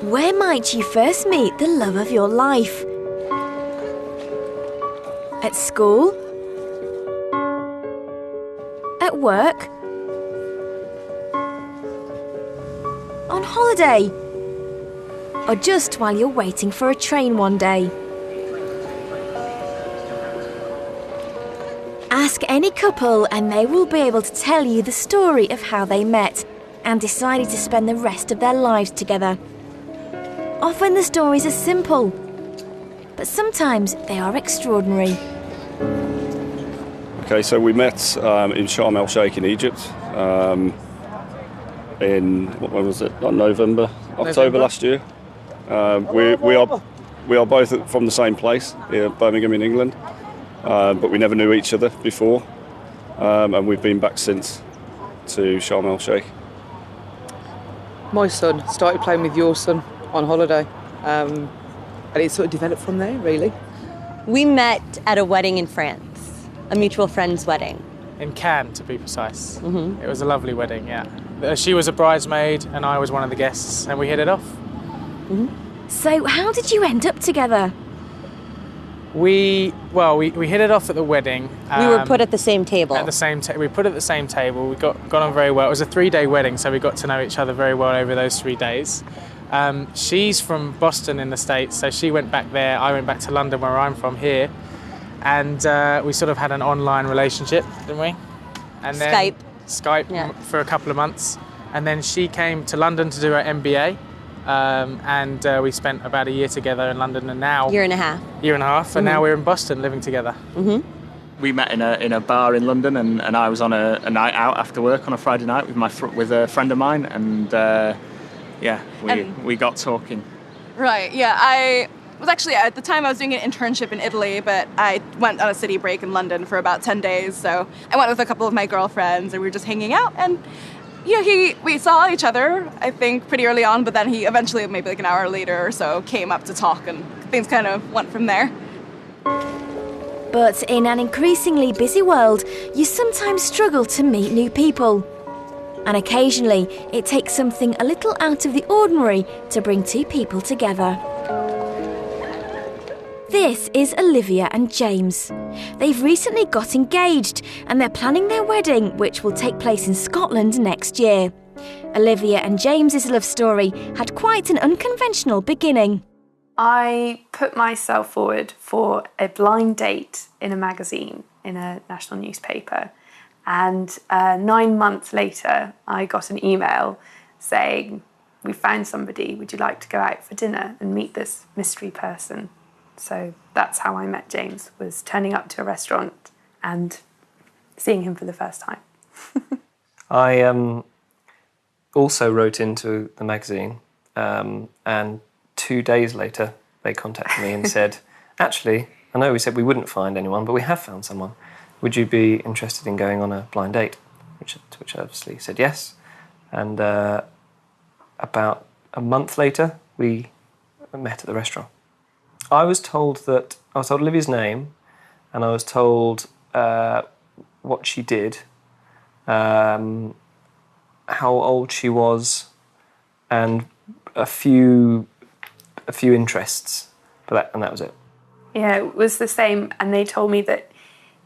Where might you first meet the love of your life? At school? At work? On holiday? Or just while you're waiting for a train one day? Ask any couple and they will be able to tell you the story of how they met and decided to spend the rest of their lives together. Often the stories are simple, but sometimes they are extraordinary. Okay, so we met in Sharm el Sheikh in Egypt when was it? October last year. We are both from the same place, here, Birmingham in England, but we never knew each other before, and we've been back since to Sharm el Sheikh. My son started playing with your son on holiday, and it sort of developed from there, really. We met at a wedding in France. A mutual friend's wedding. In Cannes, to be precise. Mm-hmm. It was a lovely wedding, yeah. She was a bridesmaid and I was one of the guests, and we hit it off. Mm-hmm. So how did you end up together? We hit it off at the wedding. We were put at the same table. We put at the same table. We got on very well. It was a 3-day wedding, so we got to know each other very well over those 3 days. She's from Boston in the States, so she went back there. I went back to London, where I'm from here. And we sort of had an online relationship, didn't we? And then Skype yeah. For a couple of months. And then she came to London to do her MBA. And we spent about a year together in London, and now... Year and a half, and now we're in Boston living together. Mm-hmm. We met in a bar in London, and I was on a night out after work on a Friday night with a friend of mine, and we got talking. Right, yeah, I was actually, at the time I was doing an internship in Italy, but I went on a city break in London for about 10 days, so I went with a couple of my girlfriends, and we were just hanging out, and we saw each other, I think, pretty early on, but then he eventually, maybe like an hour later or so, came up to talk, and things kind of went from there. But in an increasingly busy world, you sometimes struggle to meet new people. And occasionally, it takes something a little out of the ordinary to bring two people together. This is Olivia and James. They've recently got engaged and they're planning their wedding, which will take place in Scotland next year. Olivia and James's love story had quite an unconventional beginning. I put myself forward for a blind date in a magazine, in a national newspaper. And 9 months later, I got an email saying, "We found somebody, would you like to go out for dinner and meet this mystery person?" So that's how I met James, was turning up to a restaurant and seeing him for the first time. I also wrote into the magazine, and 2 days later they contacted me and said, "Actually, I know we said we wouldn't find anyone, but we have found someone. Would you be interested in going on a blind date?" To which I obviously said yes. And about a month later, we met at the restaurant. I was told Olivia's name, and I was told what she did, how old she was, and a few interests, and that was it. Yeah, it was the same, and they told me that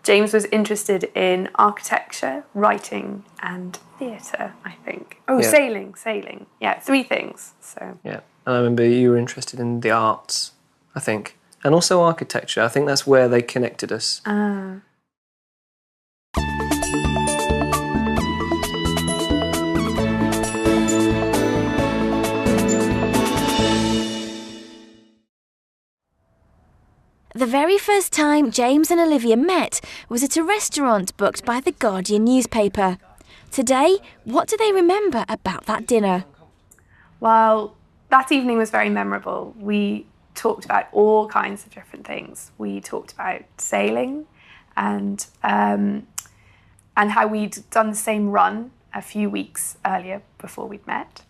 James was interested in architecture, writing, and theatre, I think. Oh, yeah. Sailing. Yeah, 3 things. So. Yeah, and I remember you were interested in the arts, I think, and also architecture. I think that's where they connected us. The very first time James and Olivia met was at a restaurant booked by the Guardian newspaper. Today, what do they remember about that dinner? Well, that evening was very memorable. We talked about all kinds of different things. We talked about sailing and how we'd done the same run a few weeks earlier before we'd met.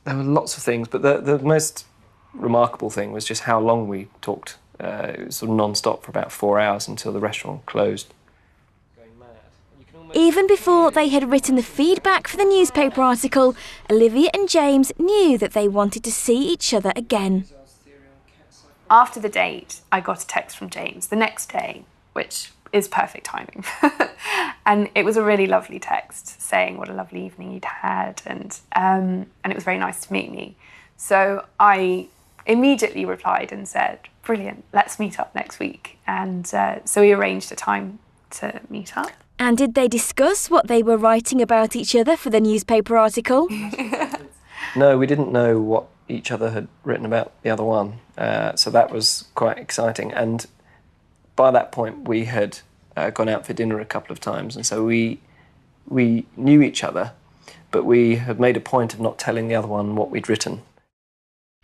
There were lots of things, but the most remarkable thing was just how long we talked. It was sort of non-stop for about 4 hours until the restaurant closed. Even before they had written the feedback for the newspaper article, Olivia and James knew that they wanted to see each other again. After the date, I got a text from James the next day, which is perfect timing. And it was a really lovely text saying what a lovely evening you'd had, and it was very nice to meet me. So I immediately replied and said, brilliant, let's meet up next week. And so we arranged a time to meet up. And did they discuss what they were writing about each other for the newspaper article? No, we didn't know what each other had written about the other one. So that was quite exciting. And by that point, we had gone out for dinner a couple of times. And so we knew each other, but we had made a point of not telling the other one what we'd written.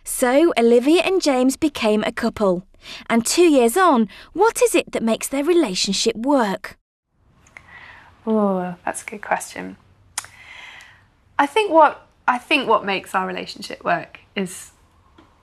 So Olivia and James became a couple. And 2 years on, what is it that makes their relationship work? Oh, that's a good question. I think what makes our relationship work is,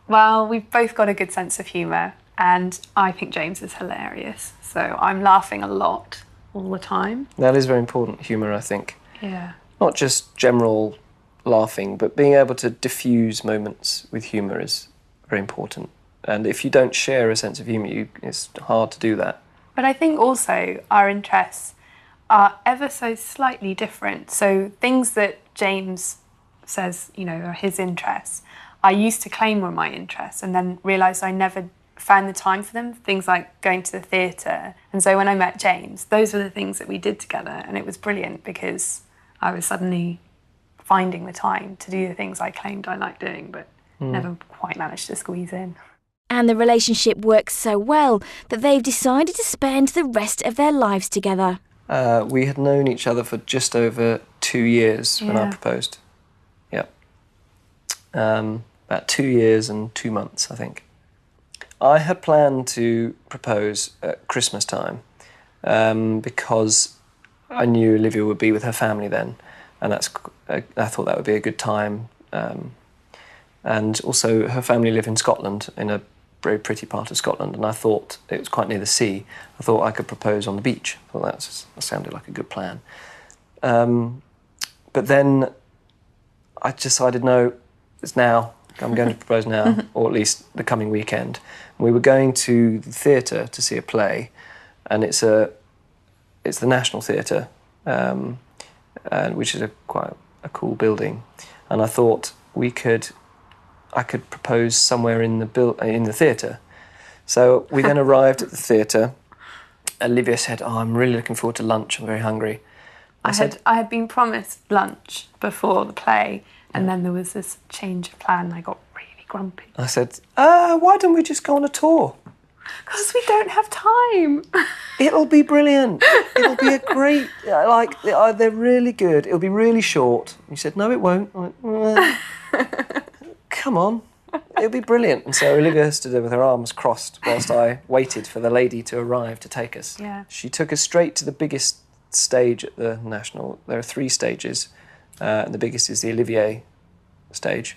well, we've both got a good sense of humour, and I think James is hilarious. So I'm laughing a lot all the time. That is very important, humour, I think. Yeah. Not just general laughing, but being able to diffuse moments with humour is very important. And if you don't share a sense of humour, it's hard to do that. But I think also our interests are ever so slightly different. So things that James says, are his interests, I used to claim were my interests and then realised I never found the time for them, things like going to the theatre. And so when I met James, those were the things that we did together, and it was brilliant because I was suddenly finding the time to do the things I claimed I liked doing, but never quite managed to squeeze in. And the relationship works so well that they've decided to spend the rest of their lives together. We had known each other for just over 2 years when I proposed. Yep. About 2 years and 2 months, I think. I had planned to propose at Christmas time because I knew Olivia would be with her family then, and I thought that would be a good time. And also her family live in Scotland, in a very pretty part of Scotland, and I thought it was quite near the sea. I thought I could propose on the beach. I thought that sounded like a good plan. But then I decided, no, it's now. I'm going to propose now, or at least the coming weekend. We were going to the theatre to see a play, and it's the National Theatre, which is quite a cool building. And I thought I could propose somewhere in the theatre. So we then arrived at the theatre. Olivia said, I'm really looking forward to lunch. I'm very hungry. I had been promised lunch before the play, and then there was this change of plan. I got really grumpy. I said, why don't we just go on a tour? Because we don't have time. It'll be brilliant. It'll be a great, they're really good. It'll be really short. He said, no, it won't. I went, come on, it'll be brilliant. And so Olivia stood there with her arms crossed whilst I waited for the lady to arrive to take us. Yeah. She took us straight to the biggest stage at the National. There are 3 stages, and the biggest is the Olivier stage.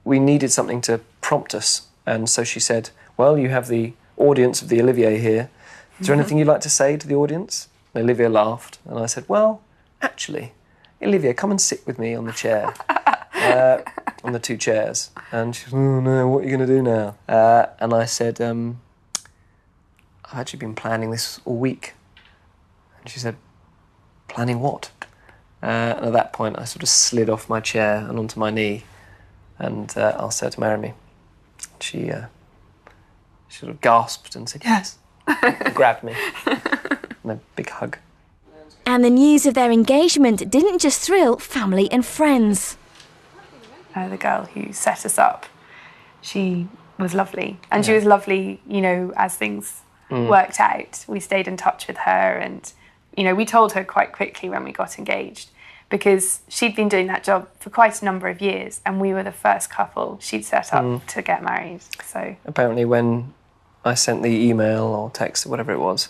We needed something to prompt us, and so she said, well, you have the audience of the Olivier here. Is there anything you'd like to say to the audience? And Olivia laughed, and I said, well, actually, Olivia, come and sit with me on the chair. On the 2 chairs. And she said, oh no, what are you going to do now? And I said, I've actually been planning this all week. And she said, planning what? And at that point I sort of slid off my chair and onto my knee and asked her to marry me. She sort of gasped and said, yes, and grabbed me. And a big hug. And the news of their engagement didn't just thrill family and friends. The girl who set us up, she was lovely. And she was lovely, as things worked out. We stayed in touch with her, and, we told her quite quickly when we got engaged, because she'd been doing that job for quite a number of years, and we were the first couple she'd set up to get married. So apparently when I sent the email or text or whatever it was,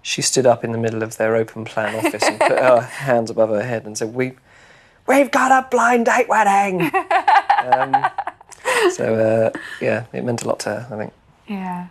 she stood up in the middle of their open plan office and put her hands above her head and said, We've got a blind date wedding! So it meant a lot to her, I think. Yeah.